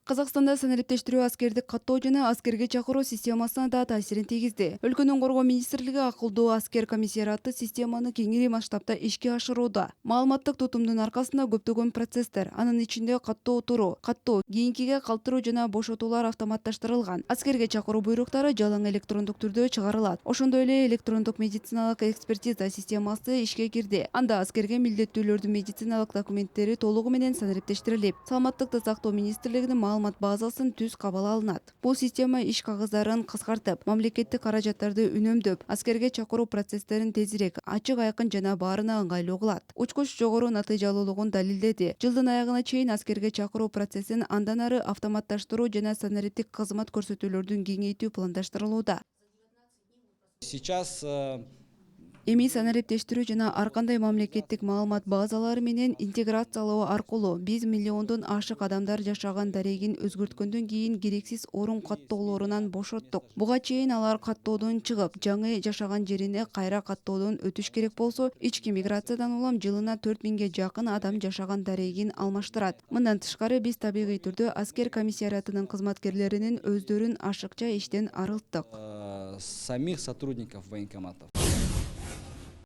Казакстанда санариптештирүү аскердик каттоо жана аскерге чакыруу системасына да таасирин тийгизди. Өлкөнүн коргоо министрлиги акылдуу аскер комиссариаты системаны кеңири масштабта ишке ашырууда. Маалыматтык тутумдун аркасында көптөгөн процесстер, анын ичинде каттоо туруу, каттоо, кийинкиге калтыруу жана бошотуулар автоматташтырылган. Аскерге чакыруу буйруктары жалаң электрондук түрдө чыгарылат. Ошондой эле электрондук медициналык экспертиза системасы ишке кирди. Анда аскерге милдеттүүлөрдүн медициналык документтери толугу менен санариптештирилип, саламаттыкты сактоо министрлигинин маалымат базасын түз кабыл алынат. Бул система иш кагыздарын кыскартып, мамлекеттик каражаттарды үнөмдөп, аскерге чакыруу процесстерин тезирээк, ачык айкын жана баарына ыңгайлуу кылат. Учкуч жогору натыйжалуулугун далилдеди. Жылдын аягына чейин аскерге чакыруу процессин андан ары автоматташтыруу жана санариптик кызмат көрсөтүүлөрдүн кеңейтүү пландаштырылууда. Сейчас Эми санариптештирүү жана ар кандай мамлекеттик маалымат базалары менен интеграциялоо аркылуу биз миллиондон ашык адамдар жашаган дарегин өзгөрткөндөн кийин керексиз орун каттоолорунан бошоттук. Буга чейин алар каттоодон чыгып, жаңы жашаган жерине кайра каттоодон өтүш керек болсо, ички миграциядан улам жылына 4000 жакын адам жашаган дарегин алмаштырат. Мындан тышкары биз табигый түрдө аскер комиссариатынын кызматкерлеринин өздөрүн ашыкча иштен арылттык. самих сотрудников военкоматов.